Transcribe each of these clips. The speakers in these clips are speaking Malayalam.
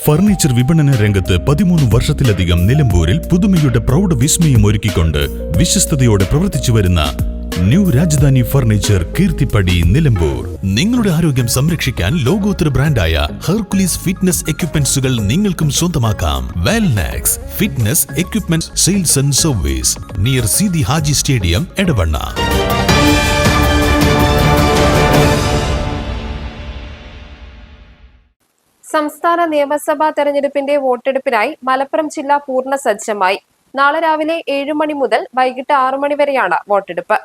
ഫർണിച്ചർ വിപണന രംഗത്ത് 13 വർഷത്തിലധികം നിലമ്പൂരിൽ പുതുമയുടെ പ്രൗഢ വിസ്മയം ഒരുക്കിക്കൊണ്ട് വിശ്വസ്തയോടെ പ്രവർത്തിച്ചു വരുന്ന ന്യൂ രാജധാനി ഫർണിച്ചർ കീർത്തിപ്പടി നിലമ്പൂർ. നിങ്ങളുടെ ആരോഗ്യം സംരക്ഷിക്കാൻ ലോകോത്തര ബ്രാൻഡായ ഹെർക്കുലീസ് ഫിറ്റ്നസ് എക്യുപ്മെന്റ്സുകൾ നിങ്ങൾക്കും സ്വന്തമാക്കാം. Wellnex fitness equipment sales and service near Seethi Haji stadium, Edavanna. സംസ്ഥാന നിയമസഭാ തെരഞ്ഞെടുപ്പിന്റെ വോട്ടെടുപ്പിനായി മലപ്പുറം ജില്ല പൂർണ്ണ സജ്ജമായി. നാളെ രാവിലെ 7 മണി മുതൽ വൈകിട്ട് 6 മണി വരെയാണ് വോട്ടെടുപ്പ്.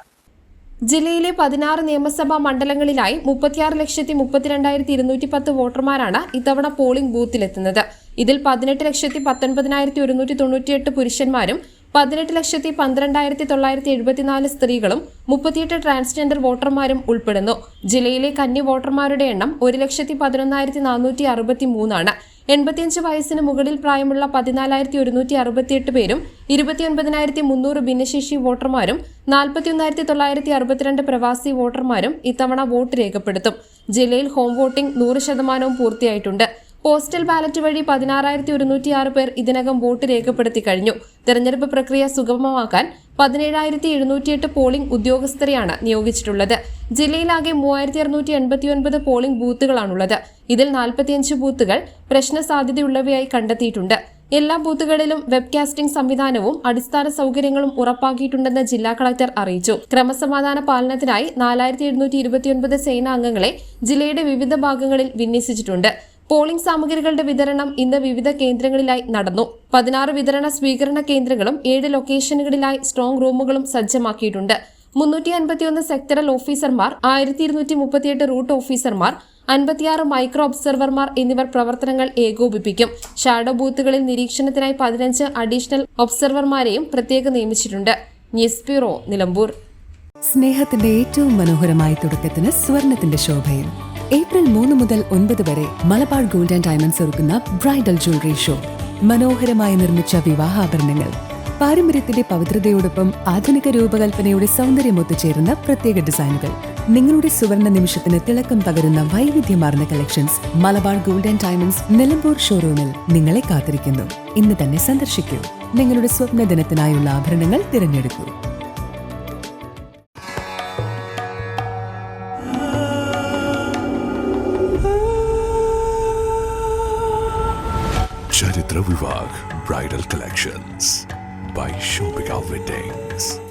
ജില്ലയിലെ 16 നിയമസഭാ മണ്ഡലങ്ങളിലായി 36,32,210 വോട്ടർമാരാണ് ഇത്തവണ പോളിംഗ് ബൂത്തിലെത്തുന്നത്. ഇതിൽ 18,19,198 പുരുഷന്മാരും 18,12,974 സ്ത്രീകളും 38 ട്രാൻസ്ജെൻഡർ വോട്ടർമാരും ഉൾപ്പെടുന്നു. ജില്ലയിലെ കന്നി വോട്ടർമാരുടെ എണ്ണം 1,11,463 ആണ്. 85 വയസ്സിന് മുകളിൽ പ്രായമുള്ള 14,168 പേരും 29,300 ഭിന്നശേഷി വോട്ടർമാരും 41,962 പ്രവാസി വോട്ടർമാരും ഇത്തവണ വോട്ട് രേഖപ്പെടുത്തും. ജില്ലയിൽ ഹോം വോട്ടിംഗ് 100% പൂർത്തിയായിട്ടുണ്ട്. പോസ്റ്റൽ ബാലറ്റ് വഴി 16,106 പേർ ഇതിനകം വോട്ട് രേഖപ്പെടുത്തി കഴിഞ്ഞു. തെരഞ്ഞെടുപ്പ് പ്രക്രിയ സുഗമമാക്കാൻ 17,708 പോളിംഗ് ഉദ്യോഗസ്ഥരെയാണ് നിയോഗിച്ചിട്ടുള്ളത്. ജില്ലയിലാകെ 3,689 പോളിംഗ് ബൂത്തുകളാണുള്ളത്. ഇതിൽ 45 ബൂത്തുകൾ പ്രശ്ന സാധ്യതയുള്ളവയായി കണ്ടെത്തിയിട്ടുണ്ട്. എല്ലാ ബൂത്തുകളിലും വെബ്കാസ്റ്റിംഗ് സംവിധാനവും അടിസ്ഥാന സൗകര്യങ്ങളും ഉറപ്പാക്കിയിട്ടുണ്ടെന്ന് ജില്ലാ കളക്ടർ അറിയിച്ചു. ക്രമസമാധാന പാലനത്തിനായി 4,729 സേനാംഗങ്ങളെ ജില്ലയുടെ വിവിധ ഭാഗങ്ങളിൽ വിന്യസിച്ചിട്ടുണ്ട്. പോളിംഗ് സാമഗ്രികളുടെ വിതരണം ഇന്ന് വിവിധ കേന്ദ്രങ്ങളിലായി നടന്നു. 16 വിതരണ സ്വീകരണ കേന്ദ്രങ്ങളും 7 ലൊക്കേഷനുകളിലായി സ്ട്രോങ് റൂമുകളും സജ്ജമാക്കിയിട്ടുണ്ട്. 351 സെക്ടറൽ ഓഫീസർമാർ, 1,238 റൂട്ട് ഓഫീസർമാർ, 56 മൈക്രോ ഒബ്സർവർമാർ എന്നിവർ പ്രവർത്തനങ്ങൾ ഏകോപിപ്പിക്കും. ഷാഡോ ബൂത്തുകളിൽ നിരീക്ഷണത്തിനായി 15 അഡീഷണൽ ഒബ്സർവർമാരെയും പ്രത്യേകം നിയമിച്ചിട്ടുണ്ട്. News bureau, Nilambur. സ്നേഹത്തിന്റെ ഏറ്റവും മനോഹരമായ തുടക്കത്തിന് സ്വർണത്തിന്റെ ശോഭയിൽ ഏപ്രിൽ 3 മുതൽ 9 വരെ മലബാർ ഗോൾഡ് ആൻഡ് ഡയമണ്ട്സ് ഒരുക്കുന്ന ബ്രൈഡൽ ജ്വല്ലറി ഷോ. മനോഹരമായി നിർമ്മിച്ച വിവാഹാഭരണങ്ങൾ, പാരമ്പര്യത്തിന്റെ പവിത്രതയോടൊപ്പം ആധുനിക രൂപകൽപ്പനയുടെ സൗന്ദര്യം ഒത്തുചേരുന്ന പ്രത്യേക ഡിസൈനുകൾ, നിങ്ങളുടെ സുവർണ നിമിഷത്തിന് തിളക്കം പകരുന്ന വൈവിധ്യമാർന്ന collections Malabar gold and diamonds Nilambur ഷോറൂമിൽ നിങ്ങളെ കാത്തിരിക്കുന്നു. ഇന്ന് തന്നെ സന്ദർശിക്കൂ. നിങ്ങളുടെ സ്വപ്ന ദിനത്തിനായുള്ള ആഭരണങ്ങൾ തിരഞ്ഞെടുക്കൂ. Charitra Vivag Bridal Collections by Shobhika Weddings.